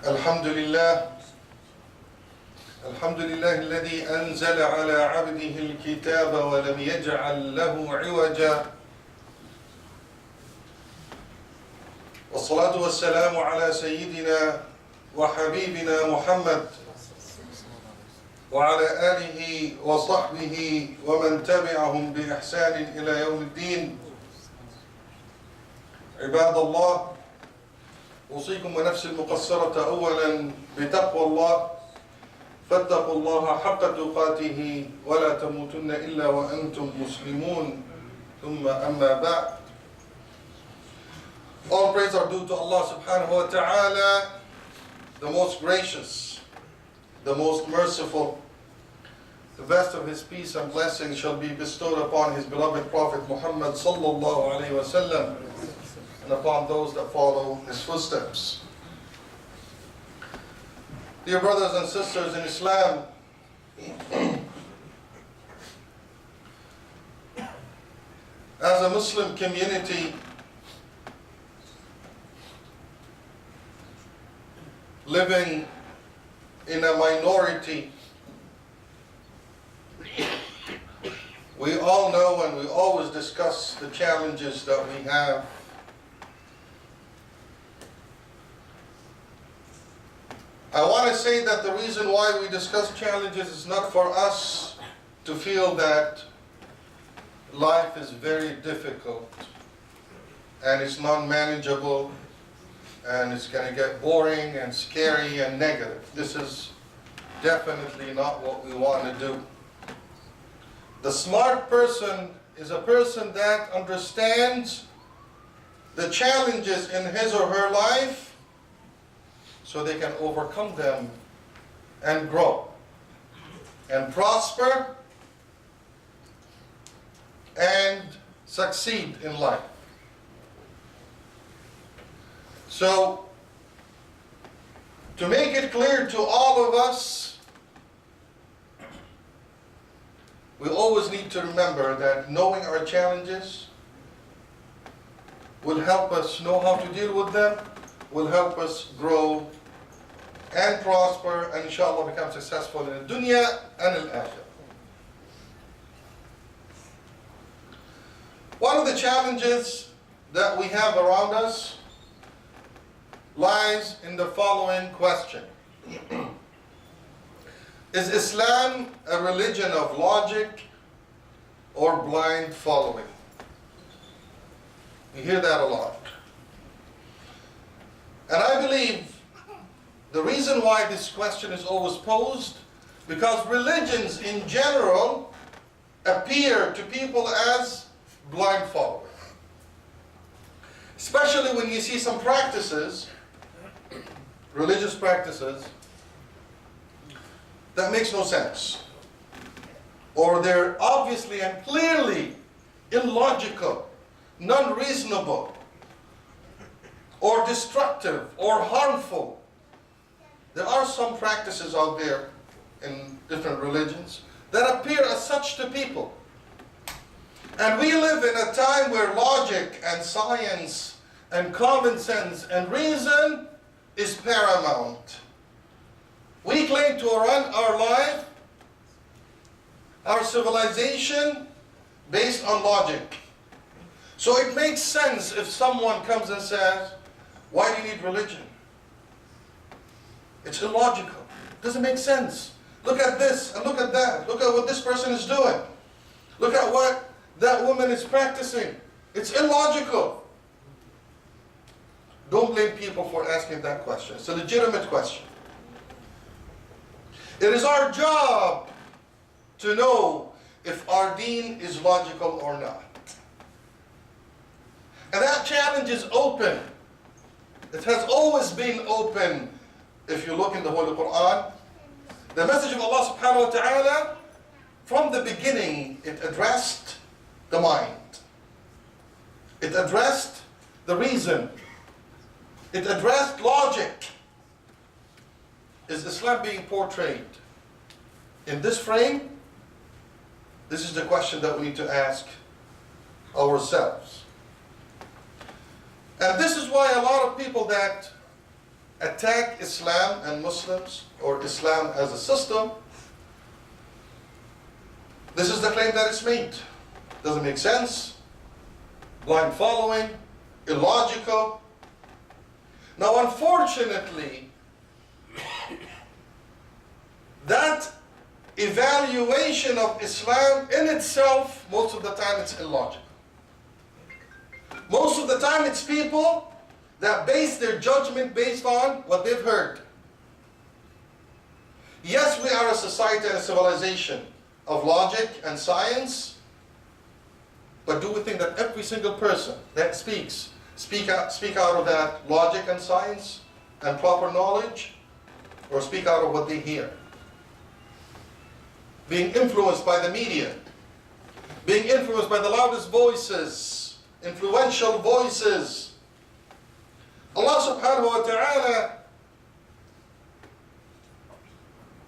الحمد لله الذي أنزل على عبده الكتاب ولم يجعل له عوجا والصلاة والسلام على سيدنا وحبيبنا محمد وعلى آله وصحبه ومن تبعهم بإحسان إلى يوم الدين. عباد الله، أوصيكم ونفسي المقصرة أولا بتقوى الله، فاتقوا الله حق تقاته ولا تموتن إلا وأنتم مسلمون. ثم أما بعد. All praise are due to Allah subhanahu wa ta'ala, the most gracious, the most merciful. The best of his peace and blessings shall be bestowed upon his beloved Prophet Muhammad sallallahu alayhi wa sallam and upon those that follow his footsteps. Dear brothers and sisters in Islam, as a Muslim community living in a minority, we all know and we always discuss the challenges that we have. I want to say that the reason why we discuss challenges is not for us to feel that life is very difficult and it's non-manageable and it's going to get boring and scary and negative. This is definitely not what we want to do. The smart person is a person that understands the challenges in his or her life so they can overcome them and grow and prosper and succeed in life. So, to make it clear to all of us, we always need to remember that knowing our challenges will help us know how to deal with them, will help us grow and prosper, and inshallah become successful in the dunya and al-akhirah. One of the challenges that we have around us lies in the following question. Is Islam a religion of logic or blind following? We hear that a lot. And I believe the reason why this question is always posed, because religions in general appear to people as blind followers. Especially when you see some practices, religious practices, that makes no sense. Or they're obviously and clearly illogical, non-reasonable, or destructive, or harmful. There are some practices out there in different religions that appear as such to people. And we live in a time where logic and science and common sense and reason is paramount. We claim to run our life, our civilization, based on logic. So it makes sense if someone comes and says, why do you need religion? It's illogical. It doesn't make sense. Look at this and look at that. Look at what this person is doing. Look at what that woman is practicing. It's illogical. Don't blame people for asking that question. It's a legitimate question. It is our job to know if our deen is logical or not. And that challenge is open. It has always been open. If you look in the Holy Quran, the message of Allah subhanahu wa ta'ala, from the beginning, it addressed the mind. It addressed the reason. It addressed logic. Is Islam being portrayed in this frame? This is the question that we need to ask ourselves. And this is why a lot of people that attack Islam and Muslims, or Islam as a system, this is the claim that is made. Doesn't make sense, blind following, illogical. Now, unfortunately, that evaluation of Islam in itself, most of the time it's illogical. Most of the time it's people that base their judgment based on what they've heard. Yes, we are a society and a civilization of logic and science, but do we think that every single person that speak out of that logic and science and proper knowledge, or speak out of what they hear? Being influenced by the media, being influenced by the loudest voices, influential voices. Allah subhanahu wa ta'ala,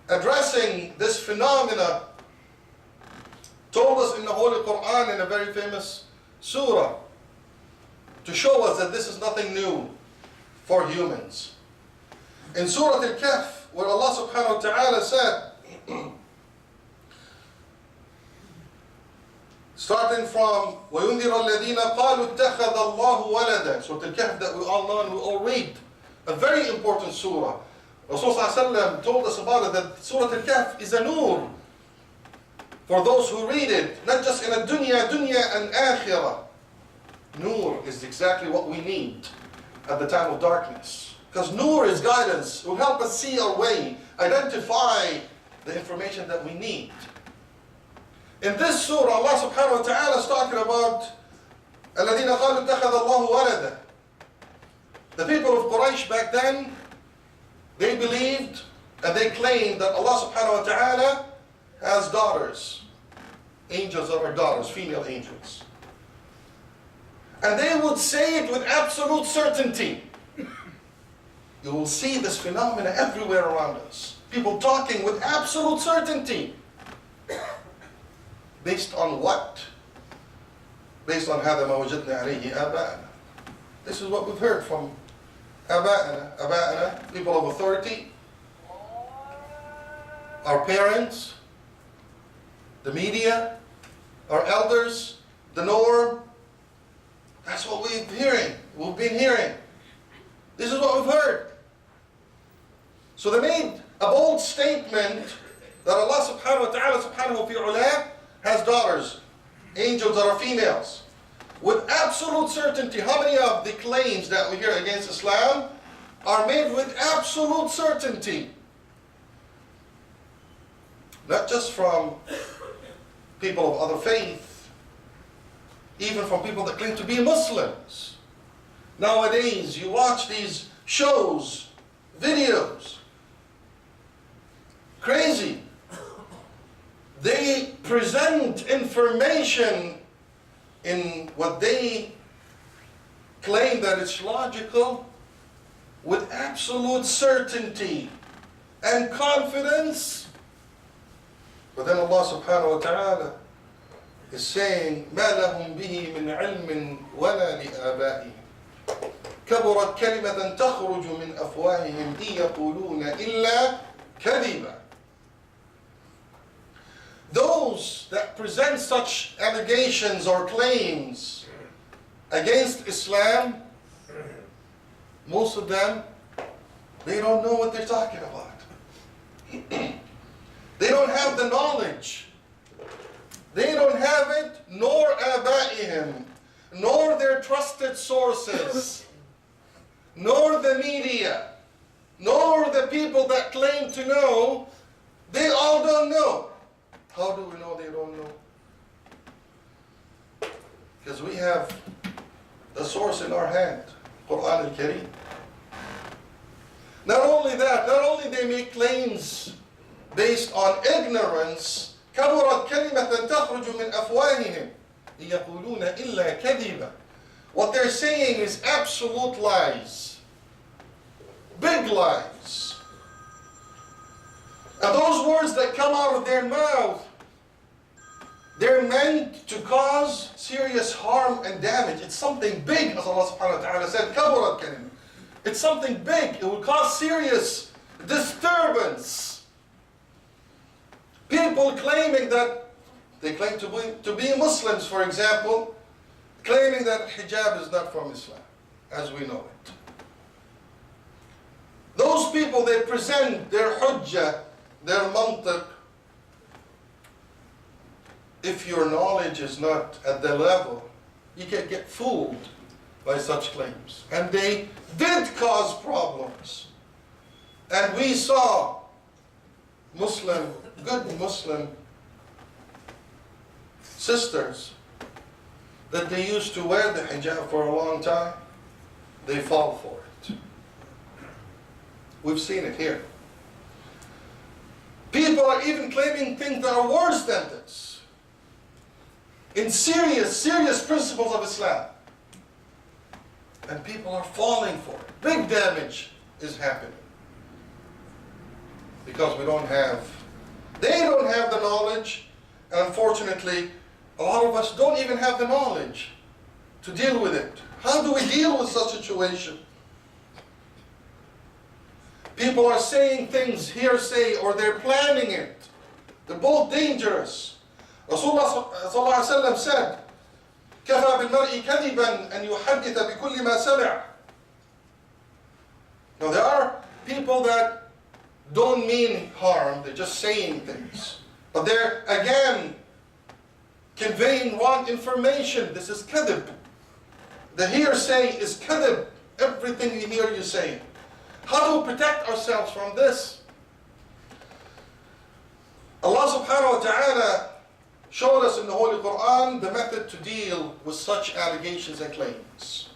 addressing this phenomena, told us in the Holy Quran in a very famous surah to show us that this is nothing new for humans. In Surah Al-Kahf, where Allah subhanahu wa ta'ala said, starting from وَيُنذِرَ الَّذِينَ قَالُوا اتَّخَذَ اللَّهُ وَلَدًا, Surah Al-Kahf that we all know and we all read, a very important surah. Rasulullah told us about it, that Surah Al-Kahf is a nur for those who read it, not just in a dunya and akhirah. Nur is exactly what we need at the time of darkness. Because nur is guidance, it will help us see our way, identify the information that we need. In this surah, Allah subhanahu wa ta'ala is talking about الَّذِينَ قَالُوا اتَّخَذَ اللَّهُ وَلَدًا. The people of Quraysh back then, they believed and they claimed that Allah subhanahu wa ta'ala has daughters. Angels that are daughters, female angels. And they would say it with absolute certainty. You will see this phenomena everywhere around us. People talking with absolute certainty. Based on what? Based on هذا ما وجدنا عليه آباءنا. This is what we've heard from آباءنا, people of authority, our parents, the media, our elders, the norm. That's what we've been hearing. This is what we've heard. So they made a bold statement that Allah subhanahu wa ta'ala subhanahu wa ta'ala has daughters, angels that are females. With absolute certainty, how many of the claims that we hear against Islam are made with absolute certainty? Not just from people of other faith, even from people that claim to be Muslims. Nowadays, you watch these shows, videos, crazy. They present information in what they claim that it's logical with absolute certainty and confidence. But then Allah subhanahu wa ta'ala is saying, مَا لَهُمْ بِهِ مِنْ عِلْمٍ وَلَا لِآبَائِهِمْ كَبُرَتْ كَلِمَةً تَخْرُجُ مِنْ أَفْوَاهِهِمْ إِنْ يَقُولُونَ إِلَّا كَذِبًا. Those that present such allegations or claims against Islam, most of them, they don't know what they're talking about. They don't have the knowledge. They don't have it, nor آبائهم, nor their trusted sources, nor the media, nor the people that claim to know. They all don't know. How do we know they don't know? Because we have the source in our hand, Quran al-Kareem. Not only that, not only they make claims based on ignorance, كبرت كلمة تخرج من أفواههم يقولون إلا كذبا. What they're saying is absolute lies, big lies. And those words that come out of their mouth, they're meant to cause serious harm and damage. It's something big, as Allah subhanahu wa ta'ala said, كبرت كلمة. It's something big. It will cause serious disturbance. People claiming that, they claim to be Muslims, for example, claiming that hijab is not from Islam, as we know it. Those people, they present their hujjah, their mantiq. If your knowledge is not at the level, you can get fooled by such claims. And they did cause problems. And we saw good Muslim sisters that they used to wear the hijab for a long time, they fall for it. We've seen it here. People are even claiming things that are worse than this, in serious principles of Islam. And people are falling for it. Big damage is happening. Because they don't have the knowledge, and unfortunately, a lot of us don't even have the knowledge to deal with it. How do we deal with such a situation? People are saying things, hearsay, or they're planning it. They're both dangerous. Rasulullah said, كَفَى بِالْمَرْءِ كَذِبًا أَنْ يُحَدِّثَ بِكُلِّ مَا سَمِعَ. Now there are people that don't mean harm, they're just saying things. But they're, again, conveying wrong information. This is kadhib. The hearsay is kadhib. Everything you hear you say. How do we protect ourselves from this? Allah subhanahu wa ta'ala showed us in the Holy Quran the method to deal with such allegations and claims.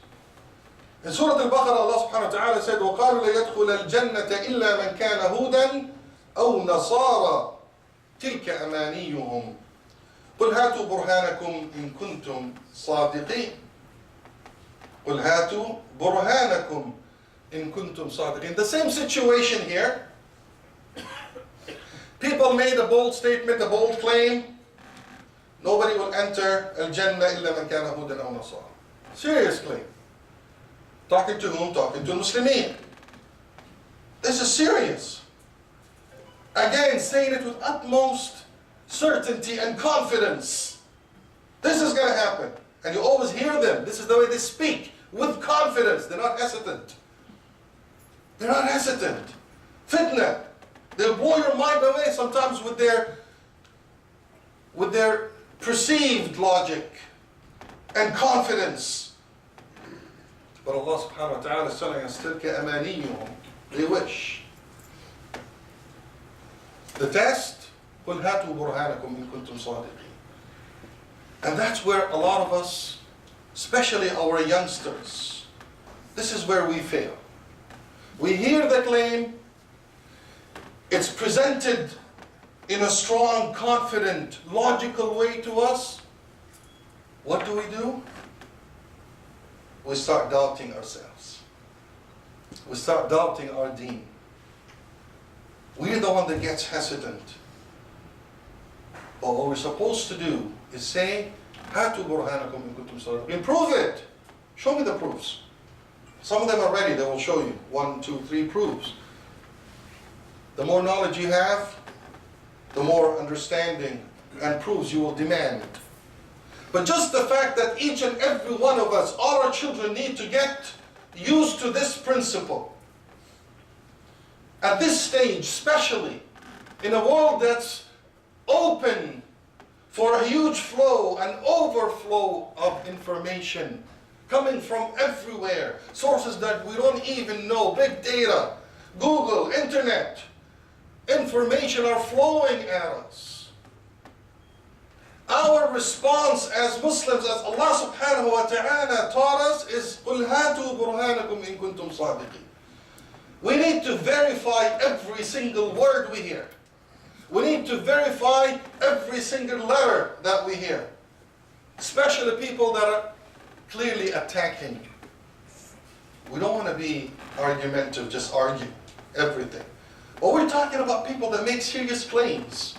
In Surah Al-Baqarah, Allah subhanahu wa ta'ala said, وَقَالُوا لَيَدْخُلَ الْجَنَّةَ إِلَّا مَنْ كَانَ هُودًا أَوْ نَصَارَى تِلْكَ أَمَانِيُّهُمْ قُلْ هَاتُوا بُرْهَانَكُمْ إِن كُنتُمْ صَادِقِينَ قُلْ هَاتُوا بُرْهَانَكُمْ إِن كُنتُمْ صَادِقِينَ. The same situation here. People made a bold statement, a bold claim. Nobody will enter Al-Jannah إِلَّا مَنْ كَانَ هُودًا أَوْ نَصَارَى. Serious claim. Talking to whom? Talking to Muslimin. This is serious. Again, saying it with utmost certainty and confidence. This is going to happen. And you always hear them. This is the way they speak. With confidence. They're not hesitant. They're not hesitant. Fitna. They'll blow your mind away sometimes with their perceived logic and confidence. But Allah subhanahu wa ta'ala is telling us, تِلْكَ أَمَانِيُّهُمْ. They wish. The test, قُلْ هَاتُوا بُرْهَانَكُمْ إِن كُنتُمْ صَادِقِينَ. And that's where a lot of us, especially our youngsters, this is where we fail. We hear the claim, it's presented in a strong, confident, logical way to us. What do? We start doubting ourselves. We start doubting our deen. We're the one that gets hesitant. But what we're supposed to do is say, هَاتُوا بُرْهَانَكُمْ إِن كُنتُمْ صَادِقِينَ. Prove it. Show me the proofs. Some of them are ready. They will show you 1, 2, 3 proofs. The more knowledge you have, the more understanding and proofs you will demand. But just the fact that each and every one of us, all our children, need to get used to this principle. At this stage, especially, in a world that's open for a huge flow and overflow of information coming from everywhere, sources that we don't even know, big data, Google, internet, information are flowing at us. Our response as Muslims, as Allah subhanahu wa ta'ala taught us, is قُلْ هَاتُوا بُرْهَانَكُمْ إِن كُنتُمْ صَادِقِينَ. We need to verify every single word we hear. We need to verify every single letter that we hear. Especially people that are clearly attacking. We don't want to be argumentative, just argue everything. But we're talking about people that make serious claims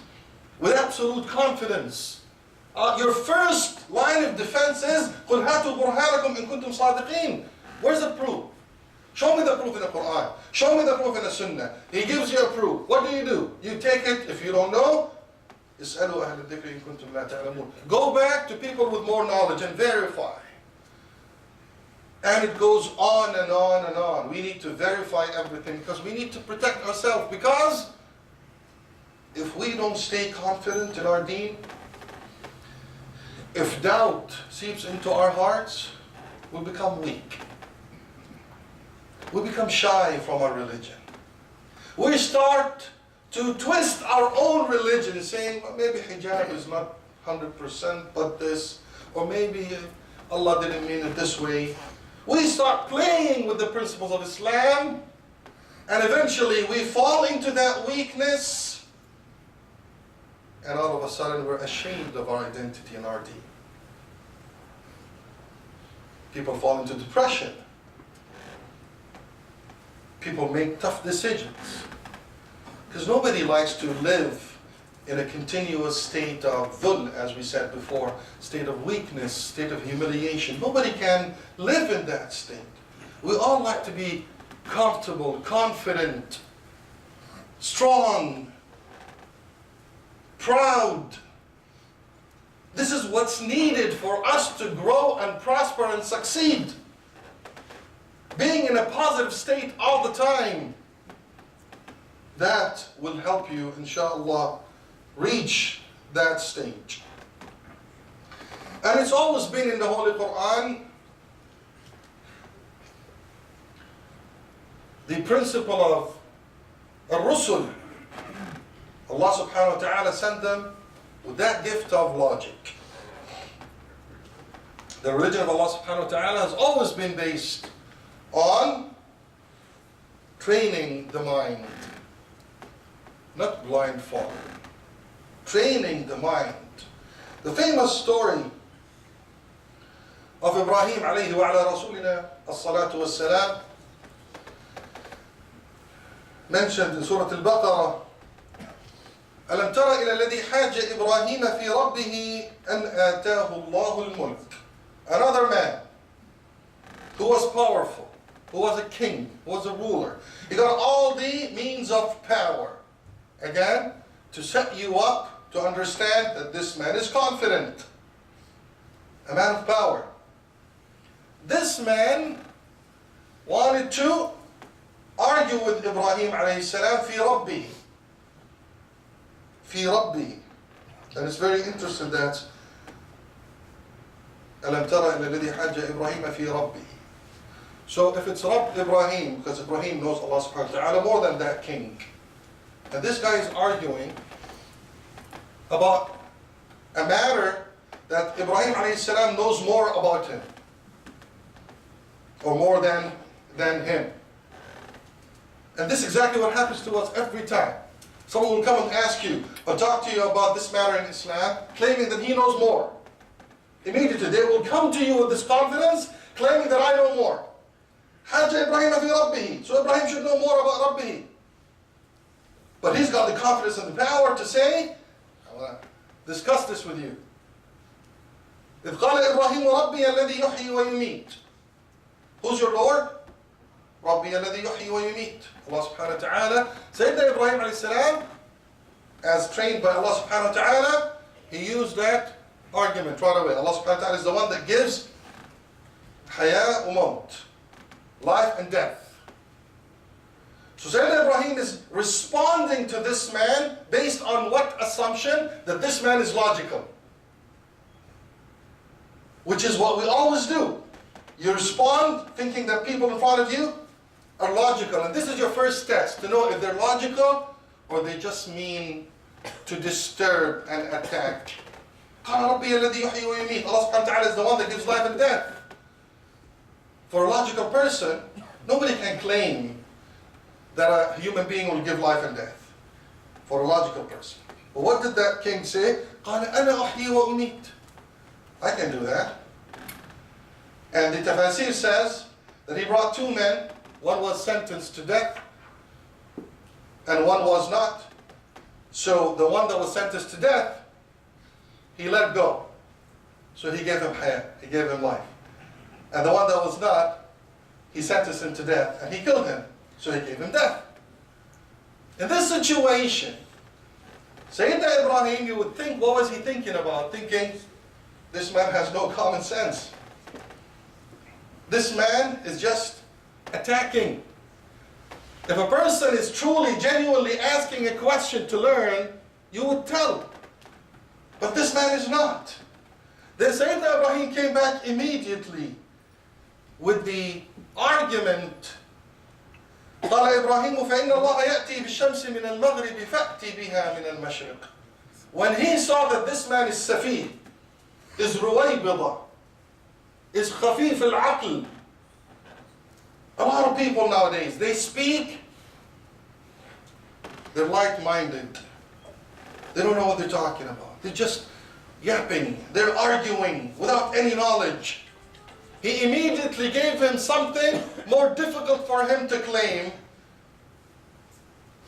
with absolute confidence. Your first line of defense is قُلْ هَاتُوا بُرْهَانَكُمْ إِن كُنتُمْ صَادِقِينَ. Where's the proof? Show me the proof in the Quran. Show me the proof in the Sunnah. He gives you a proof. What do? You take it. If you don't know, اسألوا أهل الذكر إن كنتم لا تعلمون. Go back to people with more knowledge and verify. And it goes on and on and on. We need to verify everything because we need to protect ourselves. Because if we don't stay confident in our deen, if doubt seeps into our hearts, we become weak. We become shy from our religion. We start to twist our own religion, saying, well, maybe hijab is not 100%, but this, or maybe Allah didn't mean it this way. We start playing with the principles of Islam, and eventually we fall into that weakness, and all of a sudden we're ashamed of our identity and our deen. People fall into depression. People make tough decisions. Because nobody likes to live in a continuous state of dhul, as we said before, state of weakness, state of humiliation. Nobody can live in that state. We all like to be comfortable, confident, strong, proud. This is what's needed for us to grow and prosper and succeed. Being in a positive state all the time, that will help you, inshallah, reach that stage. And it's always been in the Holy Quran, the principle of al-Rusul. Allah subhanahu wa ta'ala sent them with that gift of logic. The religion of Allah subhanahu wa ta'ala has always been based on training the mind, not blind following. Training the mind. The famous story of Ibrahim alayhi wa ala rasulina as-salatu was-salam, mentioned in Surah Al-Baqarah. ألم تر إلى الذي حاج إبراهيم في ربه أن آتاه الله الملك. Another man who was powerful, who was a king, who was a ruler. He got all the means of power. Again, to set you up to understand that this man is confident. A man of power. This man wanted to argue with Ibrahim alayhi salam fi Rabbi. Fi Rabbi. And it's very interesting that ألم تر إلى الذي حاج إبراهيم في ربه. So if it's Rabb Ibrahim, because Ibrahim knows Allah subhanahu wa ta'ala more than that king. And this guy is arguing about a matter that Ibrahim alayhi salam knows more about him. Or more than him. And this is exactly what happens to us every time. Someone will come and ask you or talk to you about this matter in Islam, claiming that he knows more. Immediately they will come to you with this confidence, claiming that I know more. Hajj Ibrahim fi Rabbihi. So Ibrahim should know more about Rabbihi. But he's got the confidence and the power to say, I want to discuss this with you. إذ قال إبراهيم ربي الذي يحيي ويميت. Who's your Lord? ربي الذي يحيي ويميت. Allah subhanahu wa ta'ala. Sayyidina Ibrahim alayhi salam, as trained by Allah subhanahu wa ta'ala, he used that argument right away. Allah subhanahu wa ta'ala is the one that gives haya umot, life and death. So Sayyidina Ibrahim is responding to this man based on what assumption? That this man is logical. Which is what we always do. You respond thinking that people in front of you are logical. And this is your first test, to know if they're logical or they just mean to disturb and attack. Allah subhanahu wa ta'ala is the one that gives life and death. For a logical person, nobody can claim that a human being will give life and death. For a logical person. But what did that king say? قال أنا أحيي وأميت. I can do that. And the Tafasir says that he brought two men. One was sentenced to death and one was not. So the one that was sentenced to death, he let go. So he gave him hayat, he gave him life. And the one that was not, he sentenced him to death, and he killed him. So he gave him death. In this situation, Sayyidina Ibrahim, you would think, what was he thinking about? Thinking, this man has no common sense. This man is just attacking. If a person is truly, genuinely asking a question to learn, you would tell. But this man is not. Then Sayyidina Ibrahim came back immediately with the argument. قال إبراهيم فإن الله يأتي بالشمس من المغرب فأتي بها من المشرق. When he saw that this man is safih, is ruwaybida, is khafif al-aql. A lot of people nowadays, they speak, they're light-minded. They don't know what they're talking about. They're just yapping. They're arguing without any knowledge. He immediately gave him something more difficult for him to claim.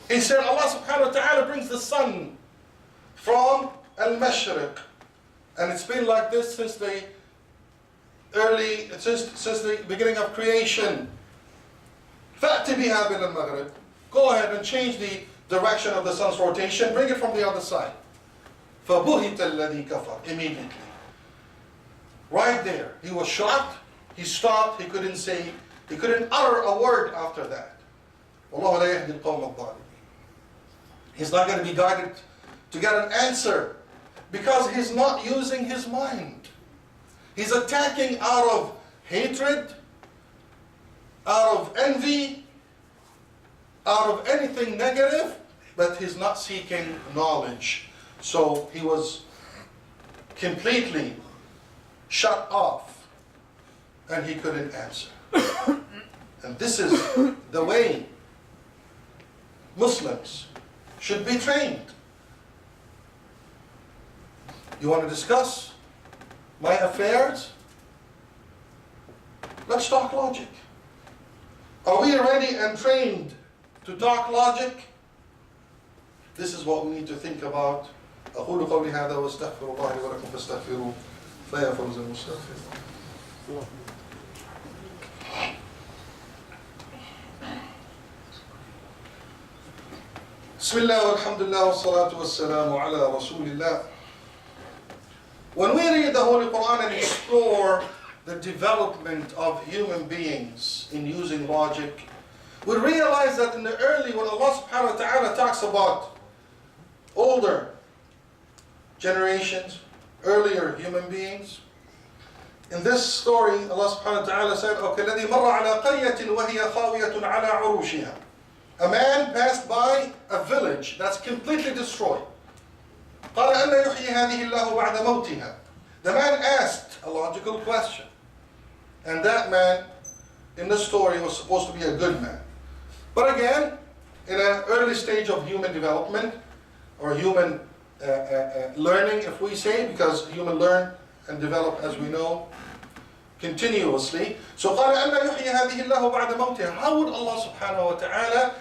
He said Allah subhanahu wa ta'ala brings the sun from al-mashriq. And it's been like this since the beginning of creation. فَأْتِ بِهَا مِنَ الْمَغْرِبِ. Go ahead and change the direction of the sun's rotation. Bring it from the other side. فَبُهِتَ الَّذِي كَفَرَ. Immediately. Right there. He was shocked. He stopped. He couldn't utter a word after that. وَاللَّهُ لَا يَهْدِي الْقَوْمَ الظَّالِمِينَ. He's not going to be guided to get an answer because he's not using his mind. He's attacking out of hatred, out of envy, out of anything negative, but he's not seeking knowledge. So he was completely shut off and he couldn't answer. And this is the way Muslims should be trained. You want to discuss my affairs? Let's talk logic. Are we ready and trained to talk logic? This is what we need to think about. أقول قولي هذا واستغفر الله لي ولكم فاستغفروه فيا فوز المستغفرين. بسم الله والحمد لله والصلاة والسلام على رسول الله. When we read the Holy Quran and explore the development of human beings in using logic, we realize that in the early, when Allah subhanahu wa ta'ala talks about older generations, earlier human beings, in this story, Allah subhanahu wa ta'ala said, وَكَالَّذِي مَرَّ عَلَى قَرْيَةٍ وَهِيَ خَاوِيَةٌ عَلَى عُرُوشِهَا. A man passed by a village that's completely destroyed. قال أن يحيي هذه الله بعد موتها. The man asked a logical question. And that man in the story was supposed to be a good man. But again, in an early stage of human development, or human learning, if we say, because human learn and develop, as we know, continuously. So قال أن يحيي هذه الله بعد موتها. How would Allah subhanahu wa ta'ala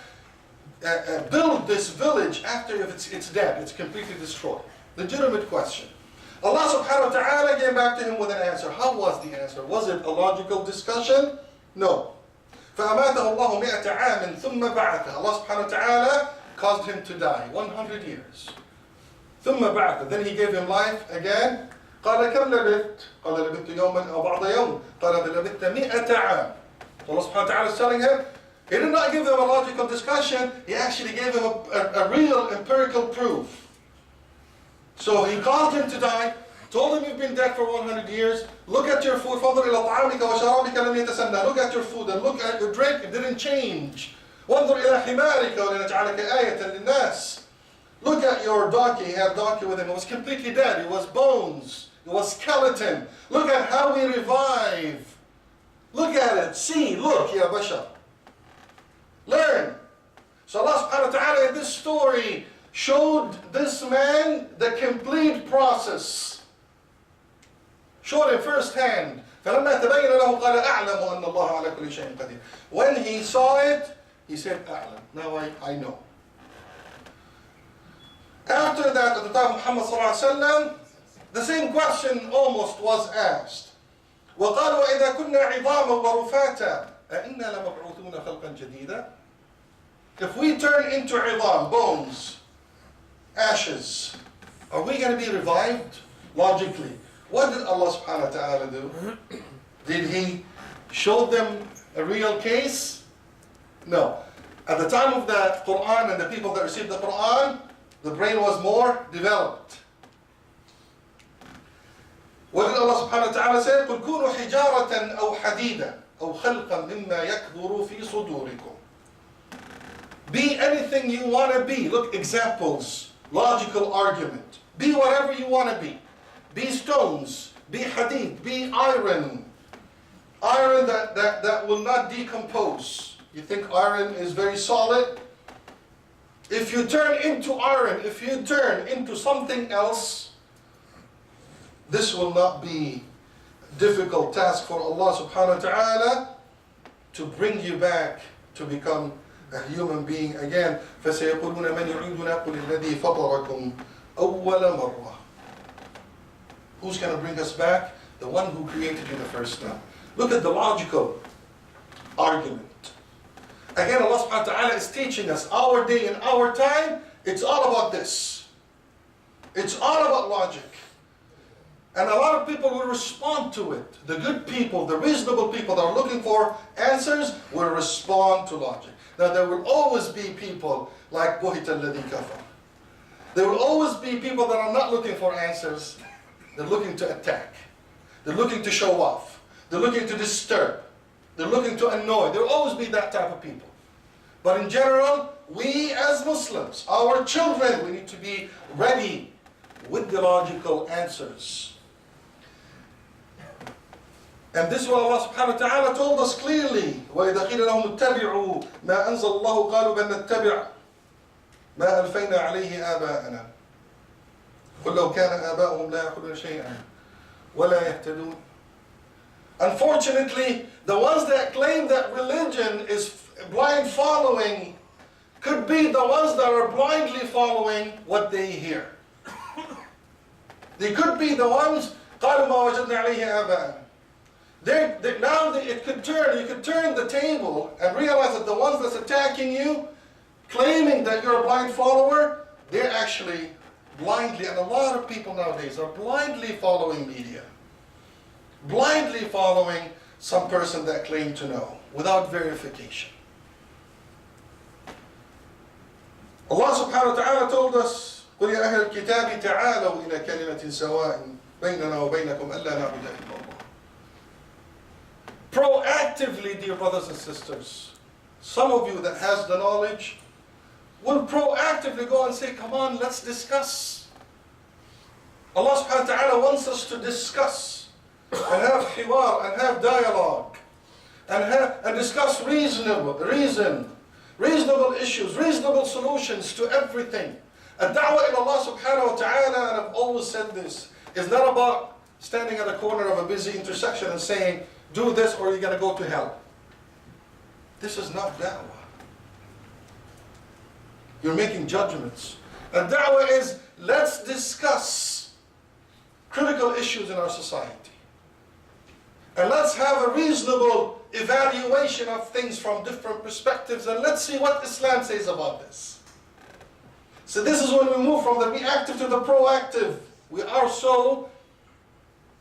build this village after it's dead, it's completely destroyed? Legitimate question. Allah subhanahu wa ta'ala came back to him with an answer. How was the answer? Was it a logical discussion? No. فَأَمَاتَهُ اللَّهُ مِئَةَ عَامٍ ثُمَّ بَعَثَهُ. Allah subhanahu wa ta'ala caused him to die 100 years. ثُمَّ بَعَثَهُ. Then he gave him life again. قال كم لبثت؟ قال لبثت يوما أو بعض يوم. قال لبثت 100 عام. Allah subhanahu wa ta'ala is telling him, he did not give him a logical discussion, he actually gave him a real empirical proof. So he caused him to die, told him you've been dead for 100 years, look at your food, فَانظُرْ إِلَى طَعَامِكَ وَشَرَابِكَ لَمْ يَتَسَنَّى. Look at your food and look at your drink, it didn't change. وَانظُرْ إِلَى حِمَارِكَ وَلِنَجْعَلَكَ آيَةً لِلنَّاسِ. Look at your donkey, he had a donkey with him, it was completely dead, it was bones, it was skeleton. Look at how we revive. Look at it, see, look, ya bashar. Learn. So Allah subhanahu wa ta'ala in this story showed this man the complete process. Showed him firsthand. فَلَمَّا تَبَيَّنَ لَهُ قَالَ أَعْلَمُ أَنَّ اللَّهَ عَلَى كُلِّ شَيْءٍ قَدِيرٌ. When he saw it, he said, أَعْلَمُ. Now I know. After that, at the time of Muhammad sallallahu alaihi wasallam, the same question almost was asked. وَقَالُوا إِذَا كُنَّا عِظَامًا وَرُفَاتًا أَإِنَّا لَمَبْعُوثُونَ خَلْقًا جَدِيدًا. If we turn into idam, bones, ashes, are we going to be revived? Logically. What did Allah subhanahu wa ta'ala do? Did He show them a real case? No. At the time of the Quran and the people that received the Quran, the brain was more developed. What did Allah subhanahu wa ta'ala say? قُلْ كُونُوا حِجَارَةً أَوْ حَدِيدًا أَوْ خَلْقًا مِمَّا يَكْبُرُ فِي صُدُورِكُمْ. Be anything you want to be. Look, examples, logical argument. Be whatever you want to be. Be stones, be hadid, be iron. Iron that will not decompose. You think iron is very solid? If you turn into iron, if you turn into something else, this will not be a difficult task for Allah subhanahu wa ta'ala to bring you back to become a human being again. فَسَيَقُولُونَ مَنْ يُعِيدُنَا قُلِ الَّذِي فَطَرَكُمْ أَوَّلَ مَرَّةٍ. Who's going to bring us back? The one who created you the first time. Look at the logical argument. Again, Allah subhanahu wa ta'ala is teaching us our day and our time, it's all about this. It's all about logic. And a lot of people will respond to it. The good people, the reasonable people that are looking for answers will respond to logic. Now there will always be people like بُهِتَ الَّذِي كَفَرَ. There will always be people that are not looking for answers. They're looking to attack. They're looking to show off. They're looking to disturb. They're looking to annoy. There will always be that type of people. But in general, we as Muslims, our children, we need to be ready with the logical answers. And this is what Allah subhanahu wa ta'ala told us clearly. وَإِذَا قِيلَ لَهُمُ اتَّبِعُوا مَا أَنزَلَ اللَّهُ قَالُوا بَلْ نَتَّبِعْ مَا أَلْفَيْنَا عَلَيْهِ آبَاءَنَا قُلْ لَوْ كَانَ آبَاؤُهُمْ لَا يَعْقِلُونَ شَيْئًا وَلَا يَهْتَدُونَ. Unfortunately, the ones that claim that religion is blind following could be the ones that are blindly following what they hear. They could be the ones قَالُوا مَا وَجَدْنَا عَلَيْهِ آبَاءَنَا. Now it could turn, you could turn the table and realize that the ones that's attacking you, claiming that you're a blind follower, they're actually blindly, and a lot of people nowadays are blindly following media. Blindly following some person that claimed to know, without verification. Allah subhanahu wa ta'ala told us, قُلْ يَا أَهْلَ الْكِتَابِ تَعَالَوْا إِلَى كَلِمَةٍ سَوَاءٍ بَيْنَنَا وَبَيْنَكُمْ أَلَّا نَعْبُدَ إِلَّا اللَّهَ. Proactively, dear brothers and sisters, some of you that has the knowledge will proactively go and say, come on, let's discuss. Allah subhanahu wa ta'ala wants us to discuss and have hiwar and have dialogue and discuss reasonable issues, reasonable solutions to everything. And da'wah ila Allah subhanahu wa ta'ala, and I've always said this, is not about standing at a corner of a busy intersection and saying, do this or you're going to go to hell. This is not da'wah. You're making judgments. And da'wah is, let's discuss critical issues in our society. And let's have a reasonable evaluation of things from different perspectives, and let's see what Islam says about this. So this is when we move from the reactive to the proactive. We are so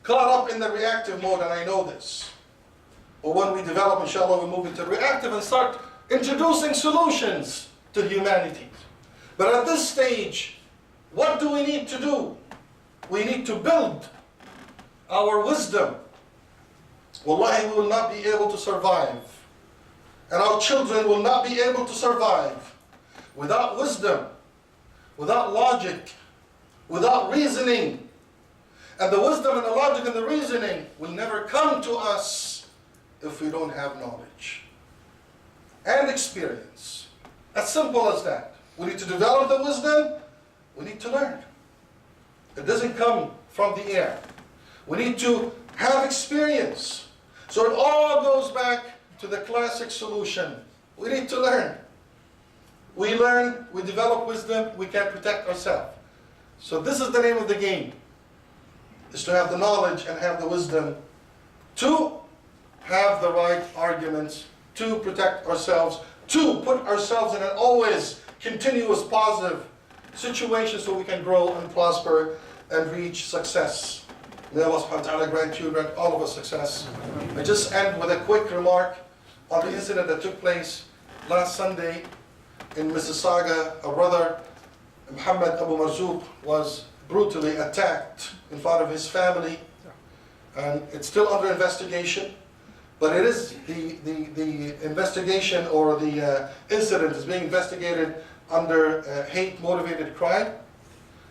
caught up in the reactive mode, and I know this. But when we develop, inshallah, we move into reactive and start introducing solutions to humanity. But at this stage, what do we need to do? We need to build our wisdom. Wallahi, we will not be able to survive. And our children will not be able to survive without wisdom, without logic, without reasoning. And the wisdom and the logic and the reasoning will never come to us if we don't have knowledge and experience. As simple as that. We need to develop the wisdom, we need to learn. It doesn't come from the air. We need to have experience. So it all goes back to the classic solution. We need to learn. We learn, we develop wisdom, we can protect ourselves. So this is the name of the game, is to have the knowledge and have the wisdom to have the right arguments to protect ourselves, to put ourselves in an always continuous positive situation so we can grow and prosper and reach success. May Allah subhanahu wa ta'ala grant all of us success. I just end with a quick remark on the incident that took place last Sunday in Mississauga. A brother, Muhammad Abu Marzouk, was brutally attacked in front of his family, and it's still under investigation. But it is the investigation, or the incident is being investigated under hate-motivated crime.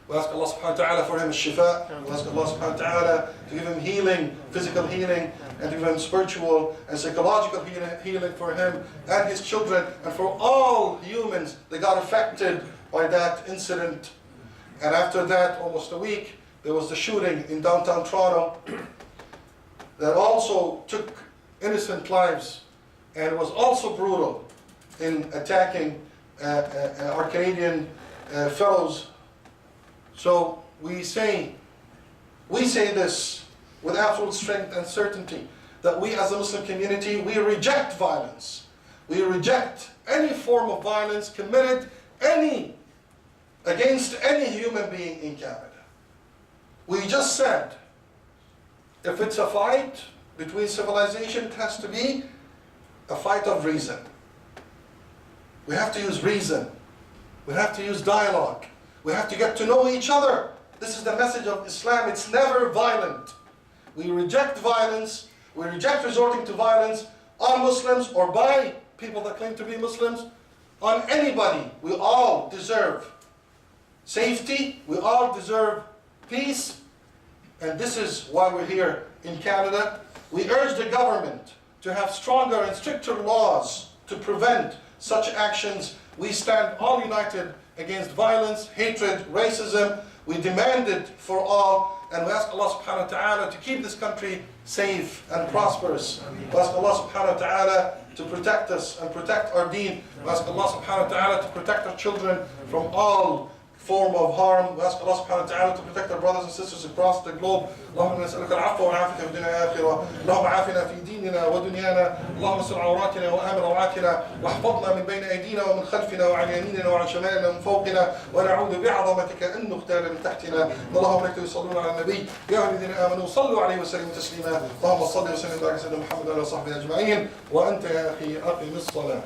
We ask Allah subhanahu wa ta'ala for him shifa. We ask Allah subhanahu wa ta'ala to give him healing, physical healing, and to give him spiritual and psychological healing for him and his children, and for all humans that got affected by that incident. And after that, almost a week, there was the shooting in downtown Toronto that also took innocent lives, and was also brutal in attacking our Canadian fellows. So we say this with absolute strength and certainty, that we as a Muslim community, we reject violence. We reject any form of violence committed against any human being in Canada. We just said, if it's a fight between civilization, it has to be a fight of reason. We have to use reason. We have to use dialogue. We have to get to know each other. This is the message of Islam. It's never violent. We reject violence. We reject resorting to violence on Muslims or by people that claim to be Muslims, on anybody. We all deserve safety. We all deserve peace. And this is why we're here in Canada. We urge the government to have stronger and stricter laws to prevent such actions. We stand all united against violence, hatred, racism. We demand it for all, and we ask Allah subhanahu wa ta'ala to keep this country safe and prosperous. We ask Allah subhanahu wa ta'ala to protect us and protect our deen. We ask Allah subhanahu wa ta'ala to protect our children from all form of harm. We ask Allah subhanahu wa ta'ala to protect our brothers and sisters across the globe. اللهم نسألك العفو والعافية في الدنيا والآخرة. اللهم عافنا في ديننا ودنيانا. اللهم استر عوراتنا وآمن روعاتنا، واحفظنا من بين أيدينا ومن خلفنا وعن يميننا وعن شمالنا ومن فوقنا، ونعوذ بعظمتك أن نغتال من تحتنا. اللهم ملائكته يصلون على النبي يا أيها الذين آمنوا صلوا عليه وسلموا تسليما. اللهم صل وسلم على سيدنا محمد وعلى صحبه أجمعين. وأنت يا أخي أقم الصلاة.